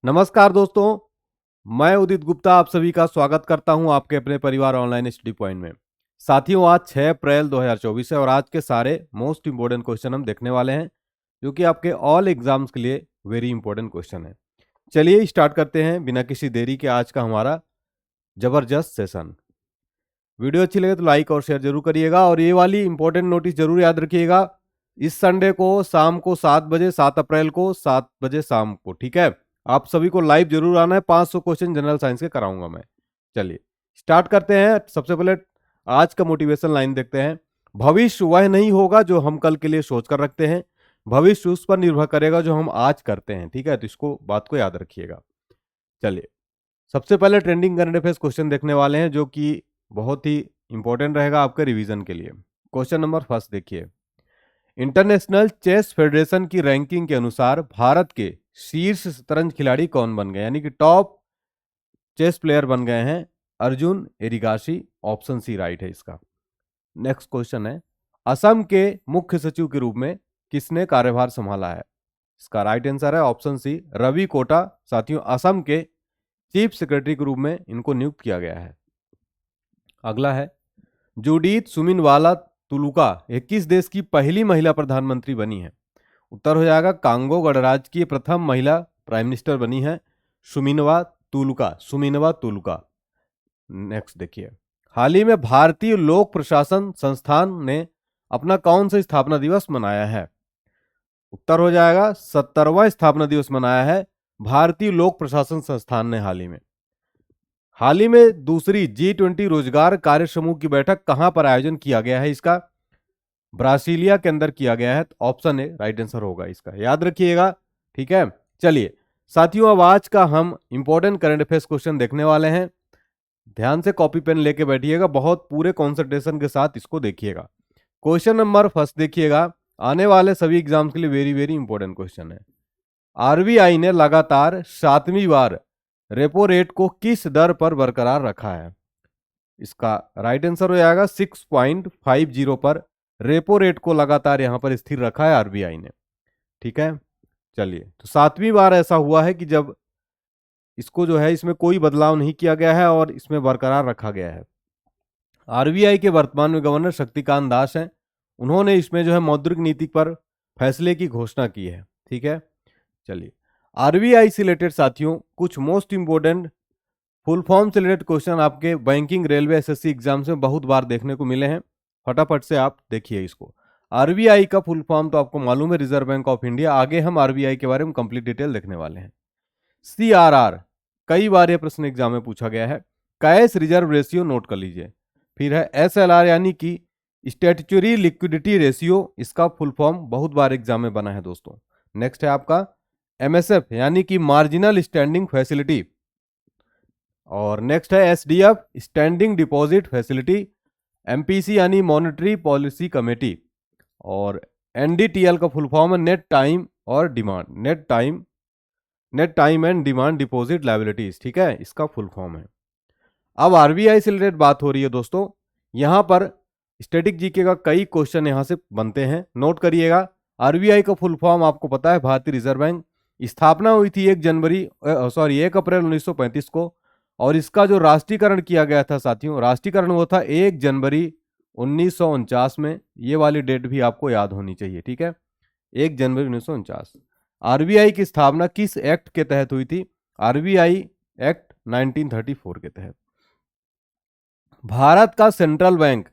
नमस्कार दोस्तों, मैं उदित गुप्ता आप सभी का स्वागत करता हूं आपके अपने परिवार ऑनलाइन स्टडी पॉइंट में। साथियों, आज 6 अप्रैल 2024 है और आज के सारे मोस्ट इंपोर्टेंट क्वेश्चन हम देखने वाले हैं, जो कि आपके ऑल एग्जाम्स के लिए वेरी इंपॉर्टेंट क्वेश्चन है। चलिए स्टार्ट करते हैं बिना किसी देरी के आज का हमारा जबरदस्त सेशन। वीडियो अच्छी लगे तो लाइक और शेयर जरूर करिएगा और ये वाली इंपॉर्टेंट नोटिस जरूर याद रखिएगा। इस संडे को शाम को 7 बजे, 7 अप्रैल को 7 बजे शाम को, ठीक है। आप सभी को लाइव जरूर आना है। 500 क्वेश्चन जनरल साइंस के कराऊंगा मैं। चलिए स्टार्ट करते हैं। सबसे पहले आज का मोटिवेशन लाइन देखते हैं। भविष्य वह नहीं होगा जो हम कल के लिए सोच कर रखते हैं, भविष्य उस पर निर्भर करेगा जो हम आज करते हैं, ठीक है। तो इसको बात को याद रखिएगा। चलिए सबसे पहले ट्रेंडिंग करंट अफेयर्स क्वेश्चन देखने वाले हैं, जो कि बहुत ही इंपॉर्टेंट रहेगा आपके रिवीजन के लिए। क्वेश्चन नंबर फर्स्ट देखिए। इंटरनेशनल चेस फेडरेशन की रैंकिंग के अनुसार भारत के शीर्ष शतरंज खिलाड़ी कौन बन गए, यानी कि टॉप चेस प्लेयर बन गए हैं अर्जुन एरिगाशी। ऑप्शन सी राइट है इसका। नेक्स्ट क्वेश्चन है, असम के मुख्य सचिव के रूप में किसने कार्यभार संभाला है? इसका राइट आंसर है ऑप्शन सी रवि कोटा। साथियों, असम के चीफ सेक्रेटरी के रूप में इनको नियुक्त किया गया है। अगला है, जूडीथ सुमिनवाला तुलुका ये किस देश की पहली महिला प्रधानमंत्री बनी है? उत्तर हो जाएगा कांगो गणराज्य की प्रथम महिला प्राइम मिनिस्टर बनी है सुमिनवा तुलुका, सुमिनवा तुलुका। नेक्स्ट देखिए, हाल ही में भारतीय लोक प्रशासन संस्थान ने अपना कौन सा स्थापना दिवस मनाया है? उत्तर हो जाएगा 70वां स्थापना दिवस मनाया है भारतीय लोक प्रशासन संस्थान ने हाल ही में दूसरी G20 रोजगार कार्य समूह की बैठक कहां पर आयोजन किया गया है? इसका ब्रासीलिया के अंदर किया गया है। ऑप्शन ए राइट आंसर होगा इसका, याद रखिएगा, ठीक है। चलिए साथियों, अब आज का हम इंपॉर्टेंट करंट अफेयर्स क्वेश्चन देखने वाले हैं। ध्यान से कॉपी पेन लेके बैठिएगा, बहुत पूरे कॉन्सेंट्रेशन के साथ इसको देखिएगा। क्वेश्चन नंबर फर्स्ट देखिएगा, आने वाले सभी एग्जाम्स के लिए वेरी वेरी इंपॉर्टेंट क्वेश्चन है। आरबीआई ने लगातार 7वीं बार रेपो रेट को किस दर पर बरकरार रखा है? इसका राइट आंसर हो जाएगा 6.50 पर रेपो रेट को लगातार यहां पर स्थिर रखा है आरबीआई ने, ठीक है। चलिए, तो 7वीं बार ऐसा हुआ है कि जब इसको जो है इसमें कोई बदलाव नहीं किया गया है और इसमें बरकरार रखा गया है। आरबीआई के वर्तमान में गवर्नर शक्तिकांत दास हैं। उन्होंने इसमें जो है मौद्रिक नीति पर फैसले की घोषणा की है, ठीक है। चलिए, आरबीआई से रिलेटेड साथियों कुछ मोस्ट इंपोर्टेंट फुल फॉर्म से रिलेटेड क्वेश्चन आपके बैंकिंग, रेलवे, एसएससी एग्जाम्स में बहुत बार देखने को मिले हैं। फटाफट से आप देखिए इसको। आरबीआई का फुल फॉर्म तो आपको मालूम है, रिजर्व बैंक ऑफ इंडिया। आगे हम आरबीआई के बारे में कंप्लीट डिटेल देखने वाले हैं। सीआरआर, कई बार यह प्रश्न एग्जाम में पूछा गया है। कैश रिजर्व रेशियो नोट कर लीजिए। फिर है एसएलआर, यानी कि स्टैट्यूटरी लिक्विडिटी रेशियो। इसका फुल फॉर्म बहुत बार एग्जाम में बना है दोस्तों। नेक्स्ट है आपका एमएसएफ, यानी कि मार्जिनल स्टैंडिंग फैसिलिटी। और नेक्स्ट है SDF, standing deposit facility. MPC यानी मॉनेटरी पॉलिसी कमेटी। और एनडीटीएल का फुल फॉर्म है नेट टाइम और demand, net time and demand deposit liabilities, ठीक है, इसका फुल फॉर्म है। अब आरबीआई से रिलेटेड बात हो रही है दोस्तों। यहां पर स्टैटिक जीके का कई क्वेश्चन यहां से बनते हैं, नोट करिएगा। आरबीआई का फुल फॉर्म आपको पता है, भारतीय रिजर्व बैंक। स्थापना हुई थी 1 अप्रैल 1935 को। और इसका जो राष्ट्रीयकरण किया गया था साथियों, राष्ट्रीयकरण हुआ था 1 जनवरी 1949 में। ये वाली डेट भी आपको याद होनी चाहिए, ठीक है, 1 जनवरी 1949। आरबीआई की स्थापना किस एक्ट के तहत हुई थी? आरबीआई एक्ट 1934 के तहत। भारत का सेंट्रल बैंक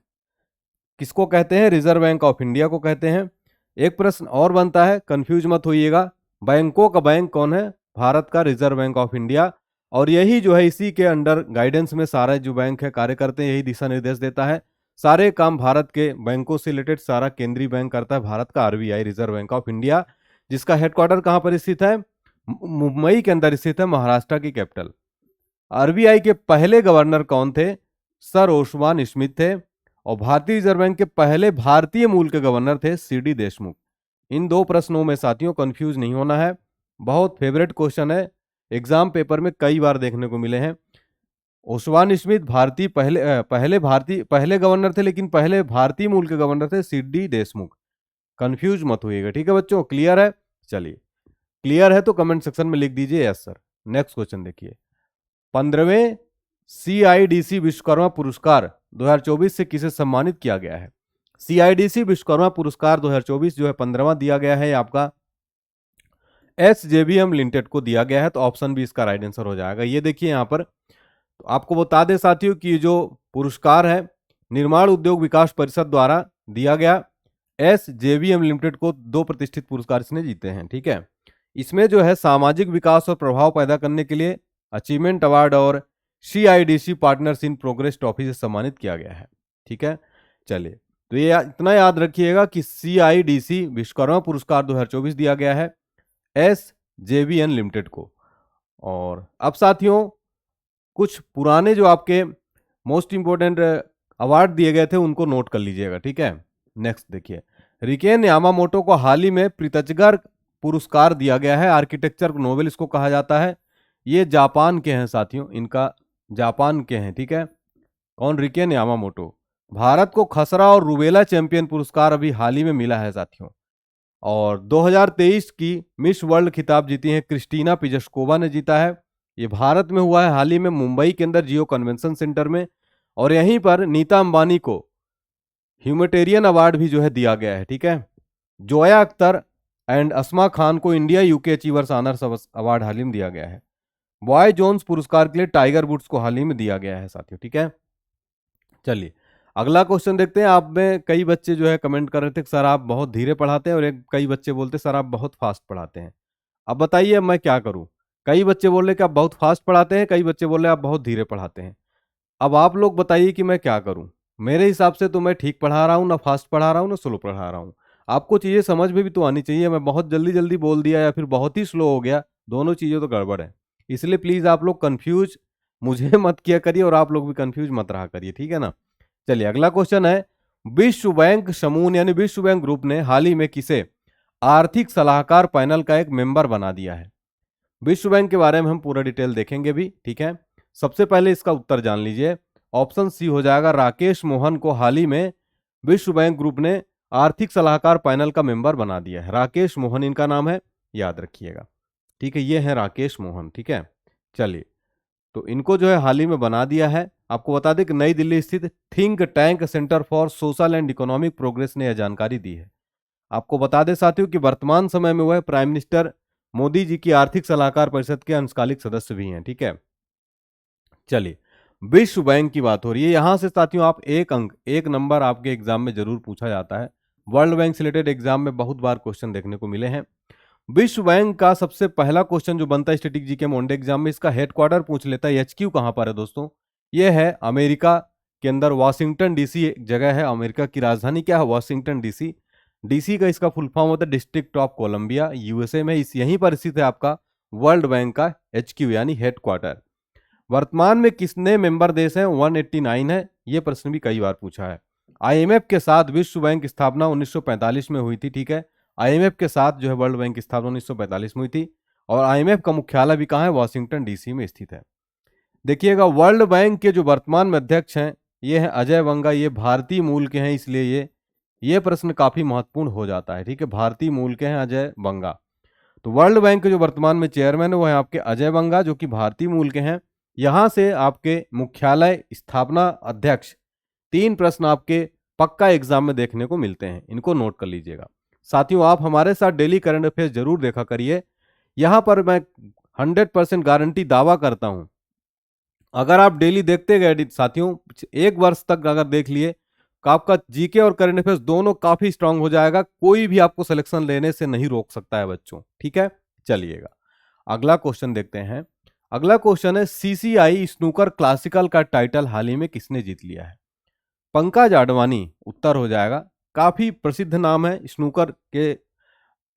किसको कहते हैं? रिजर्व बैंक ऑफ इंडिया को कहते हैं। एक प्रश्न और बनता है, कंफ्यूज मत होइएगा, बैंकों का बैंक कौन है? भारत का रिजर्व बैंक ऑफ इंडिया। और यही जो है इसी के अंडर गाइडेंस में सारे जो बैंक है कार्य करते हैं, यही दिशा निर्देश देता है। सारे काम भारत के बैंकों से रिलेटेड सारा केंद्रीय बैंक करता है भारत का RBI, reserve bank of India, जिसका हेडक्वार्टर कहां पर स्थित है? मुंबई के अंदर स्थित है, महाराष्ट्र की कैपिटल। आरबीआई के पहले गवर्नर कौन थे? सर ओस्मान स्मिथ थे। और भारतीय रिजर्व बैंक के पहले भारतीय मूल के गवर्नर थे सीडी देशमुख। इन दो प्रश्नों में साथियों कंफ्यूज नहीं होना है, बहुत फेवरेट क्वेश्चन है, एग्जाम पेपर में कई बार देखने को मिले हैं। ओस्मान स्मिथ पहले गवर्नर थे, लेकिन पहले भारतीय मूल के गवर्नर थे सीडी देशमुख। कंफ्यूज मत होइएगा, ठीक है बच्चों, क्लियर है? चलिए, क्लियर है तो कमेंट सेक्शन में लिख दीजिए यस सर। नेक्स्ट क्वेश्चन देखिए, 15वें CIDC विश्वकर्मा पुरस्कार 2024 से किसे सम्मानित किया गया है? CIDC विश्वकर्मा पुरस्कार 2024 जो है 15वां दिया गया है आपका SJVM लिमिटेड को दिया गया है, तो ऑप्शन भी इसका राइट आंसर हो जाएगा। ये देखिए यहाँ पर, तो आपको बता दें साथियों कि जो पुरस्कार है निर्माण उद्योग विकास परिषद द्वारा दिया गया, SJVM लिमिटेड को 2 प्रतिष्ठित पुरस्कार इसने जीते हैं, ठीक है। इसमें जो है सामाजिक विकास और प्रभाव पैदा करने के लिए अचीवमेंट अवार्ड और CIDC partners in progress trophy से सम्मानित किया गया है, ठीक है। चलिए, तो ये इतना याद रखिएगा कि CIDC विश्वकर्मा पुरस्कार 2024 दिया गया है SJVM लिमिटेड को। और अब साथियों कुछ पुराने जो आपके मोस्ट इंपोर्टेंट अवार्ड दिए गए थे उनको नोट कर लीजिएगा, ठीक है। नेक्स्ट देखिए, रिकेन यामामोटो को हाल ही में प्रित्जगर पुरस्कार दिया गया है, आर्किटेक्चर नोबेल इसको कहा जाता है। ये जापान के हैं साथियों, इनका जापान के हैं, ठीक है। कौन? RIKEN Yamamoto. भारत को खसरा और रूबेला चैंपियन पुरस्कार अभी हाल ही में मिला है साथियों। और 2023 की मिस वर्ल्ड खिताब जीती है क्रिस्टीना पिजस्कोवा ने जीता है। ये भारत में हुआ है हाल ही में, मुंबई के अंदर जियो कन्वेंशन सेंटर में। और यहीं पर नीता अंबानी को ह्यूमैनिटेरियन अवार्ड भी जो है दिया गया है, ठीक है। जोया अख्तर एंड अस्मा खान को India UK achievers honours award हाल ही में दिया गया है। बॉय जोन्स पुरस्कार के लिए टाइगर वुड्स को हाल ही में दिया गया है साथियों, ठीक है। चलिए अगला क्वेश्चन देखते हैं। आप में कई बच्चे जो है कमेंट कर रहे थे कि सर आप बहुत धीरे पढ़ाते हैं, और कई बच्चे बोलते सर आप बहुत फास्ट पढ़ाते हैं। अब बताइए मैं क्या करूं? कई बच्चे बोल रहे कि आप बहुत फास्ट पढ़ाते हैं, कई बच्चे बोल रहे आप बहुत धीरे पढ़ाते हैं। अब आप लोग बताइए कि मैं क्या करूं? मेरे हिसाब से तो मैं ठीक पढ़ा रहा हूं, ना फास्ट पढ़ा रहा हूं, ना स्लो पढ़ा रहा हूं। आपको चीजें समझ में भी तो आनी चाहिए। मैं बहुत जल्दी जल्दी बोल दिया या फिर बहुत ही स्लो हो गया, दोनों चीजें तो गड़बड़ है। इसलिए प्लीज आप लोग कंफ्यूज मुझे मत किया करिए, और आप लोग भी कंफ्यूज मत रहा करिए, ठीक है ना। चलिए अगला क्वेश्चन है, विश्व बैंक समूह यानी विश्व बैंक ग्रुप ने हाल ही में किसे आर्थिक सलाहकार पैनल का एक मेंबर बना दिया है? विश्व बैंक के बारे में हम पूरा डिटेल देखेंगे भी, ठीक है। सबसे पहले इसका उत्तर जान लीजिए। ऑप्शन सी हो जाएगा, राकेश मोहन को हाल ही में विश्व बैंक ग्रुप ने आर्थिक सलाहकार पैनल का मेंबर बना दिया है। राकेश मोहन इनका नाम है, याद रखिएगा, ठीक है। ये है राकेश मोहन, ठीक है। चलिए, तो इनको जो है हाल ही में बना दिया है। आपको बता दें कि नई दिल्ली स्थित think tank centre for social and economic progress ने यह जानकारी दी है। आपको बता दें साथियों कि वर्तमान समय में वह प्राइम मिनिस्टर मोदी जी की आर्थिक सलाहकार परिषद के अंशकालिक सदस्य भी हैं, ठीक है। चलिए, विश्व बैंक की बात हो रही है। यहां से साथियों आप एक नंबर आपके एग्जाम में जरूर पूछा जाता है। वर्ल्ड बैंक से रिलेटेड एग्जाम में बहुत बार क्वेश्चन देखने को मिले हैं। विश्व बैंक का सबसे पहला क्वेश्चन जो बनता है स्टैटिक जीके मॉडल एग्जाम में, इसका हेडक्वार्टर पूछ लेता है। HQ कहां पर है दोस्तों? यह है अमेरिका के अंदर, वाशिंगटन DC एक जगह है। अमेरिका की राजधानी क्या है? Washington DC। DC का इसका फुल फॉर्म होता है डिस्ट्रिक्ट ऑफ कोलंबिया, USA में। यहीं पर स्थित है आपका वर्ल्ड बैंक का HQ यानी हेडक्वार्टर। वर्तमान में कितने मेंबर देश हैं? 189 है। यह प्रश्न भी कई बार पूछा है। IMF के साथ विश्व बैंक स्थापना 1945 में हुई थी, ठीक है। IMF के साथ जो है वर्ल्ड बैंक की स्थापना 1945 में हुई थी, और IMF का मुख्यालय भी कहाँ है? वाशिंगटन DC में स्थित है। देखिएगा, वर्ल्ड बैंक के जो वर्तमान में अध्यक्ष हैं ये हैं अजय बंगा। ये भारतीय मूल के हैं, इसलिए ये प्रश्न काफी महत्वपूर्ण हो जाता है, ठीक है। भारतीय मूल के हैं अजय बंगा। तो वर्ल्ड बैंक के जो वर्तमान में चेयरमैन है वो है आपके अजय बंगा, जो कि भारतीय मूल के हैं। यहां से आपके मुख्यालय, स्थापना, अध्यक्ष, 3 प्रश्न आपके पक्का एग्जाम में देखने को मिलते हैं। इनको नोट कर लीजिएगा साथियों। आप हमारे साथ डेली करंट अफेयर्स जरूर देखा करिए। यहां पर मैं 100% गारंटी दावा करता हूं, अगर आप डेली देखते गए साथियों, 1 वर्ष तक अगर देख लिए, तो आपका जीके और करंट अफेयर्स दोनों काफी स्ट्रांग हो जाएगा। कोई भी आपको सिलेक्शन लेने से नहीं रोक सकता है बच्चों, ठीक है। चलिएगा अगला क्वेश्चन देखते हैं। अगला क्वेश्चन है, CCI स्नूकर क्लासिकल का टाइटल हाल ही में किसने जीत लिया है? पंकज आडवाणी उत्तर हो जाएगा। काफी प्रसिद्ध नाम है स्नूकर के,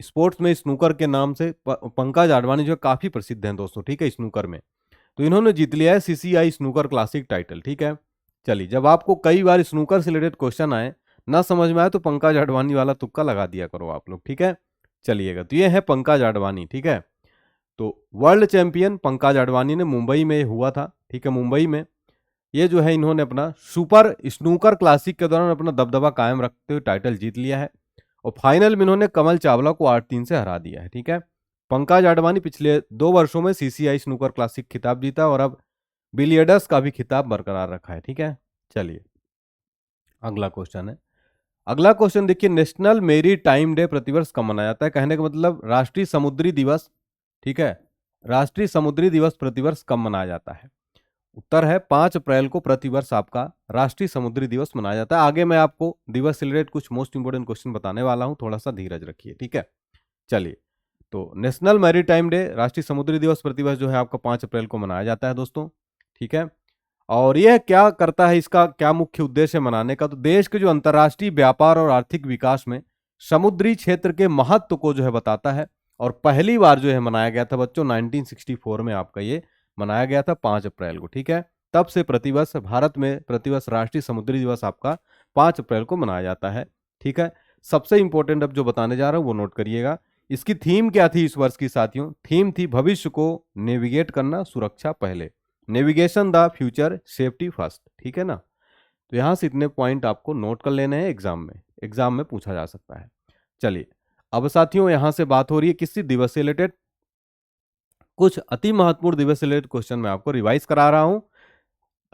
स्पोर्ट्स में स्नूकर के नाम से पंकज आडवाणी जो है काफी प्रसिद्ध हैं दोस्तों, ठीक है, स्नूकर में। तो इन्होंने जीत लिया है CCI स्नूकर क्लासिक टाइटल, ठीक है। चलिए, जब आपको कई बार स्नूकर से रिलेटेड क्वेश्चन आए, ना समझ में आए, तो पंकज आडवाणी वाला तुक्का लगा दिया करो आप लोग, ठीक है। चलिएगा, तो ये है पंकज आडवाणी, ठीक है। तो वर्ल्ड चैंपियन पंकज आडवाणी ने मुंबई में हुआ था, ठीक है। मुंबई में ये जो है इन्होंने अपना सुपर स्नूकर क्लासिक के दौरान अपना दबदबा कायम रखते हुए टाइटल जीत लिया है। और फाइनल में इन्होंने कमल चावला को 8-3 से हरा दिया है, ठीक है। पंकज आडवाणी पिछले 2 वर्षों में सीसीआई स्नूकर क्लासिक खिताब जीता और अब बिलियर्ड्स का भी खिताब बरकरार रखा है। ठीक है, चलिए अगला क्वेश्चन है। अगला क्वेश्चन देखिए, नेशनल मेरी टाइम डे प्रतिवर्ष कब मनाया जाता है? कहने का मतलब राष्ट्रीय समुद्री दिवस। ठीक है, राष्ट्रीय समुद्री दिवस प्रतिवर्ष कब मनाया जाता है? उत्तर है 5 अप्रैल को प्रतिवर्ष आपका राष्ट्रीय समुद्री दिवस मनाया जाता है। आगे मैं आपको दिवस से रिलेटेड कुछ मोस्ट इंपोर्टेंट क्वेश्चन बताने वाला हूं, थोड़ा सा धीरज रखिए। ठीक है, चलिए तो नेशनल मैरीटाइम डे, राष्ट्रीय समुद्री दिवस प्रतिवर्ष जो है आपका 5 अप्रैल को मनाया जाता है दोस्तों। ठीक है, और यह क्या करता है, इसका क्या मुख्य उद्देश्य है मनाने का? तो देश के जो अंतर्राष्ट्रीय व्यापार और आर्थिक विकास में समुद्री क्षेत्र के महत्व को जो है बताता है। और पहली बार जो है मनाया गया था बच्चों 1964 में आपका ये मनाया गया था 5 अप्रैल को। ठीक है, तब से प्रतिवर्ष भारत में प्रतिवर्ष राष्ट्रीय समुद्री दिवस आपका 5 अप्रैल को मनाया जाता है। ठीक है, सबसे इंपॉर्टेंट अब जो बताने जा रहा हूं वो नोट करिएगा। इसकी थीम क्या थी इस वर्ष की साथियों? थीम थी भविष्य को नेविगेट करना, सुरक्षा पहले, navigation the future, safety first. ठीक है ना, तो यहां से इतने पॉइंट आपको नोट कर लेने हैं, एग्जाम में पूछा जा सकता है। चलिए अब साथियों यहां से बात हो रही है किसी दिवस से रिलेटेड, कुछ अति महत्वपूर्ण दिवस से रिलेटेड क्वेश्चन मैं आपको रिवाइज करा रहा हूं।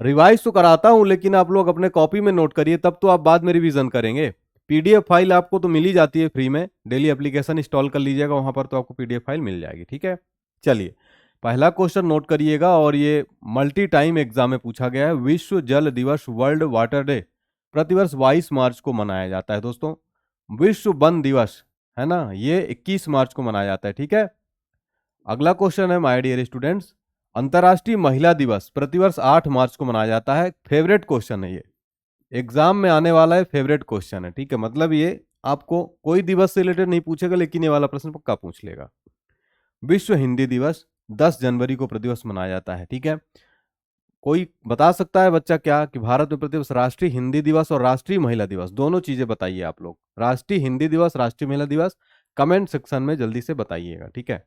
रिवाइज तो कराता हूं लेकिन आप लोग अपने कॉपी में नोट करिए, तब तो आप बाद में रिवीजन करेंगे। पीडीएफ फाइल आपको तो मिल ही जाती है फ्री में, डेली एप्लीकेशन इंस्टॉल कर लीजिएगा, वहां पर तो आपको पीडीएफ फाइल मिल जाएगी। ठीक है, चलिए पहला क्वेश्चन नोट करिएगा और ये मल्टी टाइम एग्जाम में पूछा गया है। विश्व जल दिवस, वर्ल्ड वाटर डे, प्रतिवर्ष 22 मार्च को मनाया जाता है दोस्तों। विश्व वन दिवस है ना, ये 21 मार्च को मनाया जाता है। ठीक है, अगला क्वेश्चन है माय डियर स्टूडेंट्स, अंतर्राष्ट्रीय महिला दिवस प्रतिवर्ष 8 मार्च को मनाया जाता है। फेवरेट क्वेश्चन है ये, एग्जाम में आने वाला है, फेवरेट क्वेश्चन है। ठीक है, मतलब ये आपको कोई दिवस से रिलेटेड नहीं पूछेगा लेकिन ये वाला प्रश्न पक्का पूछ लेगा। विश्व हिंदी दिवस 10 जनवरी को प्रतिवर्ष मनाया जाता है। ठीक है, कोई बता सकता है बच्चा क्या कि भारत में प्रतिवर्ष राष्ट्रीय हिंदी दिवस और राष्ट्रीय महिला दिवस दोनों चीजें बताइए आप लोग। राष्ट्रीय हिंदी दिवस, राष्ट्रीय महिला दिवस कमेंट सेक्शन में जल्दी से बताइएगा। ठीक है,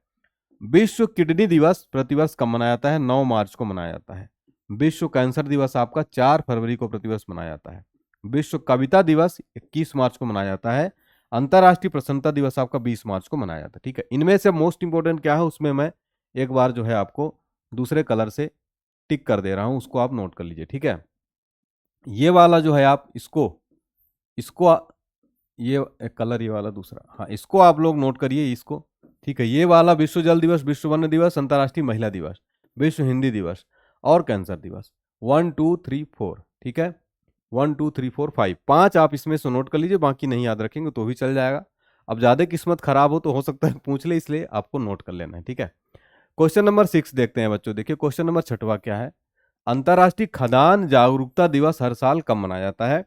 विश्व किडनी दिवस प्रतिवर्ष कब मनाया जाता है? 9 मार्च को मनाया जाता है। विश्व कैंसर दिवस आपका 4 फरवरी को प्रतिवर्ष मनाया जाता है। विश्व कविता दिवस 21 मार्च को मनाया जाता है। अंतर्राष्ट्रीय प्रसन्नता दिवस आपका 20 मार्च को मनाया जाता है। ठीक है, इनमें से मोस्ट इंपोर्टेंट क्या है उसमें मैं एक बार जो है आपको दूसरे कलर से टिक कर दे रहा हूं, उसको आप नोट कर लीजिए। ठीक है, ये वाला जो है आप इसको ये एक कलर, ये वाला दूसरा, हाँ इसको आप लोग नोट करिए इसको। ठीक है, ये वाला विश्व जल दिवस, विश्व वन दिवस, अंतर्राष्ट्रीय महिला दिवस, विश्व हिंदी दिवस और कैंसर दिवस, 1 2 3 4। ठीक है, 1 2 3 4 5 5 आप इसमें से नोट कर लीजिए, बाकी नहीं याद रखेंगे तो भी चल जाएगा। अब ज्यादा किस्मत खराब हो तो हो सकता है पूछ ले, इसलिए आपको नोट कर लेना है। ठीक है, क्वेश्चन नंबर 6 देखते हैं बच्चों। देखिए क्वेश्चन नंबर 6वां क्या है, अंतर्राष्ट्रीय खदान जागरूकता दिवस हर साल कब मनाया जाता है?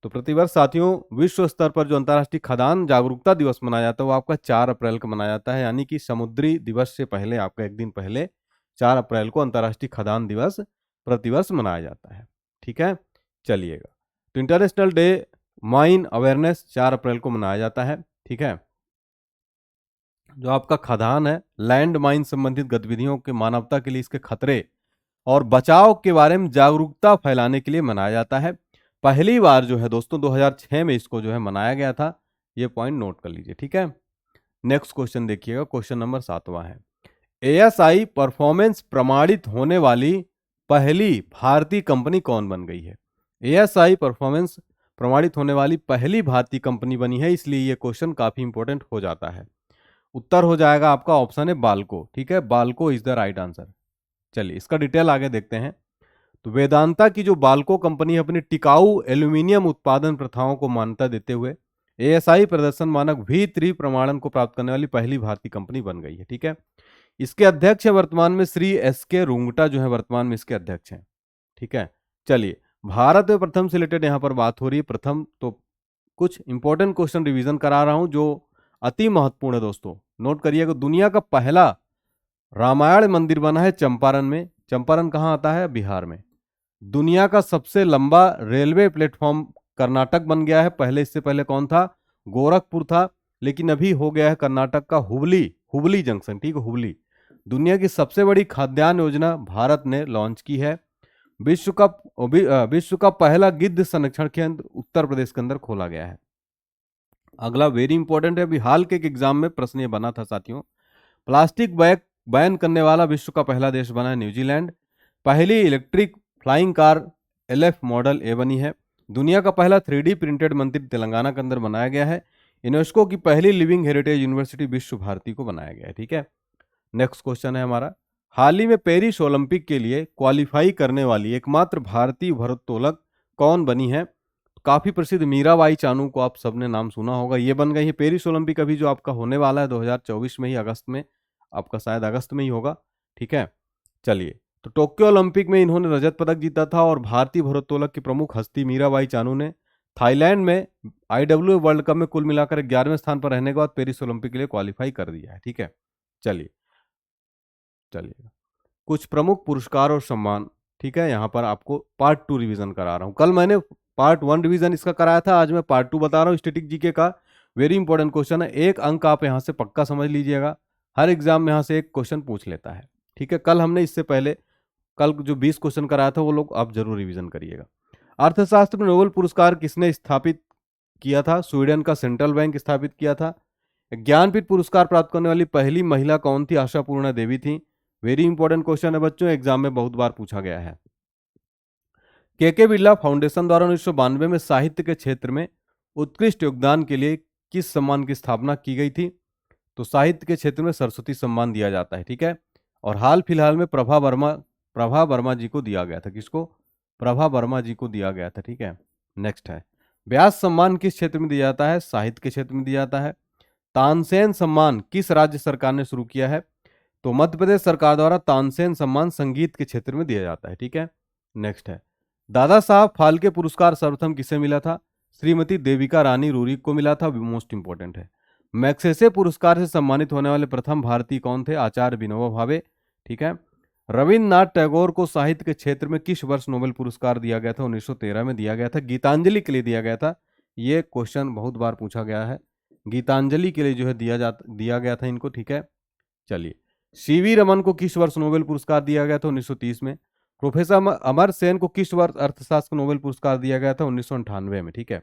तो प्रतिवर्ष साथियों विश्व स्तर पर जो अंतर्राष्ट्रीय खदान जागरूकता दिवस मनाया जाता है वो आपका 4 अप्रैल को मनाया जाता है, यानी कि समुद्री दिवस से पहले आपका एक दिन पहले 4 अप्रैल को अंतर्राष्ट्रीय खदान दिवस प्रतिवर्ष मनाया जाता है। ठीक है, चलिएगा तो इंटरनेशनल डे माइन अवेयरनेस 4 अप्रैल को मनाया जाता है। ठीक है, जो आपका खदान है, लैंड माइन संबंधित गतिविधियों के मानवता के लिए इसके खतरे और बचाव के बारे में जागरूकता फैलाने के लिए मनाया जाता है। पहली बार जो है दोस्तों 2006 में इसको जो है मनाया गया था, ये पॉइंट नोट कर लीजिए। ठीक है, नेक्स्ट क्वेश्चन देखिएगा, क्वेश्चन नंबर 7वां है, एएसआई परफॉर्मेंस प्रमाणित होने वाली पहली भारतीय कंपनी कौन बन गई है? एएसआई परफॉर्मेंस प्रमाणित होने वाली पहली भारतीय कंपनी बनी है, इसलिए ये क्वेश्चन काफी इंपॉर्टेंट हो जाता है। उत्तर हो जाएगा आपका ऑप्शन है बाल्को। ठीक है, Balco is the right answer. चलिए इसका डिटेल आगे देखते हैं। तो वेदांता की जो बाल्को कंपनी है अपनी टिकाऊ एल्यूमिनियम उत्पादन प्रथाओं को मान्यता देते हुए एएसआई प्रदर्शन मानक V3 प्रमाणन को प्राप्त करने वाली पहली भारतीय कंपनी बन गई है। ठीक है, इसके अध्यक्ष है वर्तमान में श्री SK रुंगटा जो है वर्तमान में इसके अध्यक्ष हैं। ठीक है, चलिए भारत में प्रथम से रिलेटेड यहाँ पर बात हो रही है। प्रथम तो कुछ इंपॉर्टेंट क्वेश्चन रिवीजन करा रहा हूं जो अति महत्वपूर्ण है दोस्तों, नोट करिएगा। दुनिया का पहला रामायण मंदिर बना है चंपारण में। चंपारण कहाँ आता है? बिहार में। दुनिया का सबसे लंबा रेलवे प्लेटफॉर्म कर्नाटक बन गया है। पहले, इससे पहले कौन था? गोरखपुर था, लेकिन अभी हो गया है कर्नाटक का हुबली जंक्शन। ठीक है, हुबली। दुनिया की सबसे बड़ी खाद्यान्न योजना भारत ने लॉन्च की है। विश्व का पहला गिद्ध संरक्षण केंद्र उत्तर प्रदेश के अंदर खोला गया है। अगला वेरी इंपॉर्टेंट है, अभी हाल के एक एग्जाम में प्रश्न ये बना था साथियों, प्लास्टिक बैग बैन करने वाला विश्व का पहला देश बना है न्यूजीलैंड। पहली electric flying car LF model A बनी है। दुनिया का पहला 3D प्रिंटेड मंदिर तेलंगाना के अंदर बनाया गया है। यूनेस्को की पहली लिविंग हेरिटेज यूनिवर्सिटी विश्व भारती को बनाया गया है। ठीक है, नेक्स्ट क्वेश्चन है हमारा, हाल ही में पेरिस ओलंपिक के लिए क्वालिफाई करने वाली एकमात्र भारतीय भारोत्तोलक कौन बनी है? काफी प्रसिद्ध मीराबाई चानू को आप सबने नाम सुना होगा, ये बन गई है। पेरिस ओलंपिक अभी जो आपका होने वाला है 2024 में ही, अगस्त में, आपका शायद अगस्त में ही होगा। ठीक है, चलिए, तो टोक्यो ओलंपिक में इन्होंने रजत पदक जीता था और भारतीय भारोत्तोलक की प्रमुख हस्ती मीराबाई चानू ने थाईलैंड में IWA वर्ल्ड कप में कुल मिलाकर 11वें स्थान पर रहने के बाद पेरिस ओलंपिक के लिए क्वालिफाई कर दिया है। ठीक है, चलिए कुछ प्रमुख पुरस्कार और सम्मान। ठीक है, यहाँ पर आपको पार्ट 2 रिवीजन करा रहा हूँ। कल मैंने पार्ट 1 रिवीजन इसका कराया था, आज मैं पार्ट 2 बता रहा हूँ स्टैटिक जीके का। वेरी इंपॉर्टेंट क्वेश्चन है, 1 अंक आप यहाँ से पक्का समझ लीजिएगा। हर एग्जाम में यहाँ से एक क्वेश्चन पूछ लेता है। ठीक है, कल हमने इससे पहले कल जो 20 क्वेश्चन कराया था वो लोग आप जरूर रिवीजन करिएगा। अर्थशास्त्र में नोबेल पुरस्कार किसने स्थापित किया था? स्वीडन का सेंट्रल बैंक स्थापित किया था। ज्ञानपीठ पुरस्कार प्राप्त करने वाली पहली महिला कौन थी? आशापूर्णा देवी थी। वेरी इंपॉर्टेंट क्वेश्चन है बच्चों, एग्जाम में बहुत बार पूछा गया है। के बिरला फाउंडेशन द्वारा 1992 में साहित्य के क्षेत्र में उत्कृष्ट योगदान के लिए किस सम्मान की स्थापना की गई थी? तो साहित्य के क्षेत्र में सरस्वती सम्मान दिया जाता है। ठीक है, और हाल फिलहाल में प्रभा वर्मा जी को दिया गया था। किसको? प्रभा वर्मा जी को दिया गया था। ठीक है, नेक्स्ट है, व्यास सम्मान किस क्षेत्र में दिया जाता है? साहित्य के क्षेत्र में दिया जाता है। तानसेन सम्मान किस राज्य सरकार ने शुरू किया है? तो मध्य प्रदेश सरकार द्वारा तानसेन सम्मान संगीत के क्षेत्र में दिया जाता है। ठीक है, नेक्स्ट है, दादा साहब फाल्के पुरस्कार सर्वप्रथम किसे मिला था? श्रीमती देविका रानी रूरी को मिला था। मोस्ट इंपॉर्टेंट है, मैग्सेसे पुरस्कार से सम्मानित होने वाले प्रथम भारतीय कौन थे? आचार्य विनोबा भावे। ठीक है, रविन्द्रनाथ टैगोर को साहित्य के क्षेत्र में किस वर्ष नोबेल पुरस्कार दिया गया था? 1913 में दिया गया था, गीतांजलि के लिए दिया गया था। ये क्वेश्चन बहुत बार पूछा गया है, गीतांजलि के लिए जो है दिया गया था इनको। ठीक है, चलिए, CV रमन को किस वर्ष नोबेल पुरस्कार दिया गया था? 1930 में। प्रोफेसर अमर सेन को किस वर्ष अर्थशास्त्र नोबेल पुरस्कार दिया गया था? 1998 में। ठीक है,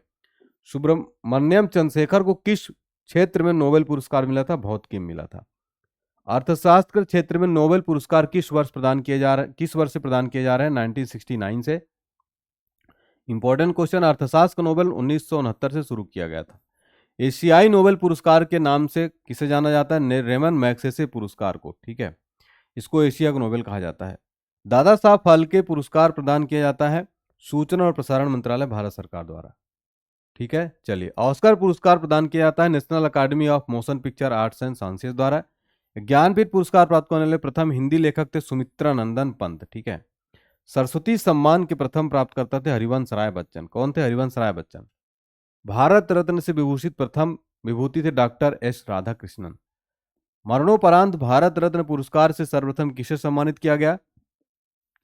सुब्रमण्यम चंद्रशेखर को किस क्षेत्र में नोबेल पुरस्कार मिला था? भौतिकी में मिला था। अर्थशास्त्र के क्षेत्र में नोबेल पुरस्कार किस वर्ष से प्रदान किए जा रहे हैं? 1969 से। इंपॉर्टेंट क्वेश्चन, अर्थशास्त्र का नोबेल 1969 से शुरू किया गया था। एशियाई नोबेल पुरस्कार के नाम से किसे जाना जाता है? रेमन मैग्सेसे पुरस्कार को। ठीक है, इसको एशिया का नोबेल कहा जाता है। दादा साहब फाल्के पुरस्कार प्रदान किया जाता है सूचना और प्रसारण मंत्रालय, भारत सरकार द्वारा। ठीक है, चलिए, ऑस्कर पुरस्कार प्रदान किया जाता है National Academy of Motion Picture Arts and Sciences द्वारा। ज्ञानपीठ पुरस्कार प्राप्त करने वाले प्रथम हिंदी लेखक थे सुमित्रा नंदन पंत। ठीक है, सरस्वती सम्मान के प्रथम प्राप्तकर्ता थे हरिवंश राय बच्चन। कौन थे? हरिवंश राय बच्चन। भारत रत्न से विभूषित प्रथम विभूति थे डॉक्टर S राधाकृष्णन। मरणोपरांत भारत रत्न पुरस्कार से सर्वप्रथम किसे सम्मानित किया गया?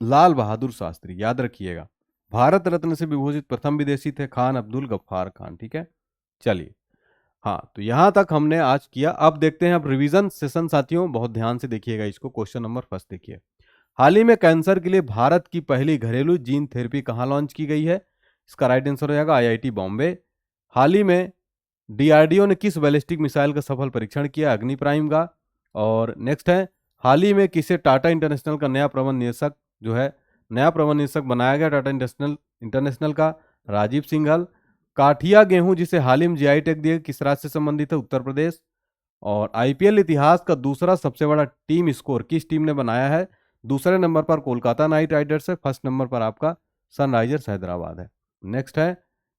लाल बहादुर शास्त्री। याद रखिएगा, भारत रत्न से विभूषित प्रथम विदेशी थे खान अब्दुल गफ्फार खान। ठीक है, चलिए, हाँ, तो यहां तक हमने आज किया। अब देखते हैं अब रिवीजन सेशन साथियों, बहुत ध्यान से देखिएगा इसको। क्वेश्चन नंबर फर्स्ट देखिए, हाल ही में कैंसर के लिए भारत की पहली घरेलू जीन थेरेपी कहां लॉन्च की गई है? इसका राइट आंसर हो जाएगा IIT बॉम्बे। हाल ही में DRDO ने किस बैलिस्टिक मिसाइल का सफल परीक्षण किया? अग्नि प्राइम का। और नेक्स्ट है, हाल ही में किसे टाटा इंटरनेशनल का नया प्रबंध निदेशक बनाया गया? टाटा इंटरनेशनल का राजीव सिंघल। काठिया गेहूं जिसे हाल ही में GI टैग दिया किस राज्य से संबंधित है? उत्तर प्रदेश। और IPL इतिहास का दूसरा सबसे बड़ा टीम स्कोर किस टीम ने बनाया है? दूसरे नंबर पर कोलकाता नाइट राइडर्स है, फर्स्ट नंबर पर आपका सनराइजर्स हैदराबाद है।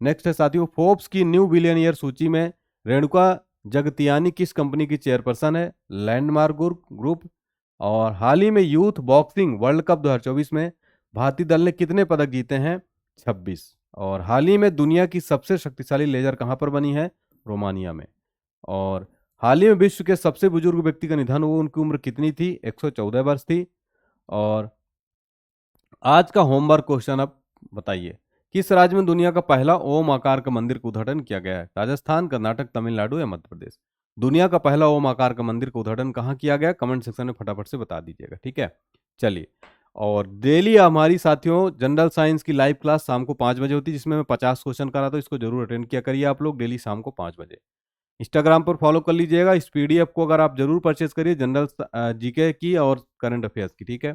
नेक्स्ट है साथियों, फोर्ब्स की न्यू बिलियनियर सूची में रेणुका जगतियानी किस कंपनी की चेयरपर्सन है? Landmark group. और हाल ही में यूथ बॉक्सिंग वर्ल्ड कप 2024 में भारतीय दल ने कितने पदक जीते हैं? 26। और हाल ही में दुनिया की सबसे शक्तिशाली लेजर कहां पर बनी है? रोमानिया में। और हाल ही में विश्व के सबसे बुजुर्ग व्यक्ति का निधन हुआ, उनकी उम्र कितनी थी? 114 वर्ष थी। और आज का होमवर्क क्वेश्चन अब बताइए, किस राज्य में दुनिया का पहला ओम आकार का मंदिर का उद्घाटन किया गया है? राजस्थान, कर्नाटक, तमिलनाडु या मध्य प्रदेश? दुनिया का पहला ओम आकार का मंदिर का उद्घाटन कहाँ किया गया? कमेंट सेक्शन में फटाफट से बता दीजिएगा। ठीक है, चलिए, और डेली हमारी साथियों जनरल साइंस की लाइव क्लास शाम को 5 बजे होती है, जिसमें मैं 50 क्वेश्चन कराता हूँ। इसको जरूर अटेंड किया करिए आप लोग डेली शाम को 5 बजे। इंस्टाग्राम पर फॉलो कर लीजिएगा। इस पीडीएफ को अगर आप जरूर परचेज करिए, जनरल जीके की और करंट अफेयर्स की, ठीक है।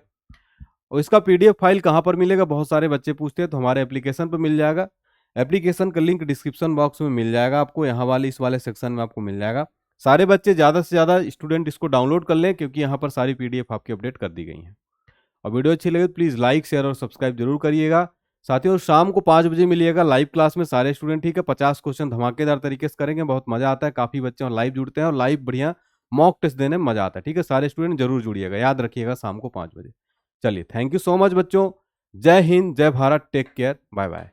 और इसका पीडीएफ फाइल कहाँ पर मिलेगा, बहुत सारे बच्चे पूछते हैं, तो हमारे एप्लीकेशन पर मिल जाएगा। एप्लीकेशन का लिंक डिस्क्रिप्शन बॉक्स में मिल जाएगा आपको, यहाँ वाले इस वाले सेक्शन में आपको मिल जाएगा। सारे बच्चे ज़्यादा से ज़्यादा स्टूडेंट इसको डाउनलोड कर लें, क्योंकि यहाँ पर सारी पीडीएफ आपकी अपडेट कर दी गई हैं। और वीडियो अच्छी लगे तो प्लीज़ लाइक, शेयर और सब्सक्राइब जरूर करिएगा। साथियों, शाम को 5 बजे मिलिएगा लाइव क्लास में सारे स्टूडेंट, ठीक है। 50 क्वेश्चन धमाकेदार तरीके से करेंगे, बहुत मजा आता है, काफ़ी बच्चे और लाइव जुड़ते हैं और लाइव बढ़िया मॉक टेस्ट देने में मजा आता है, ठीक है। सारे स्टूडेंट जरूर जुड़िएगा, याद रखिएगा शाम को 5 बजे। चलिए, थैंक यू सो मच बच्चों। जय हिंद, जय Bharat, take care, bye bye.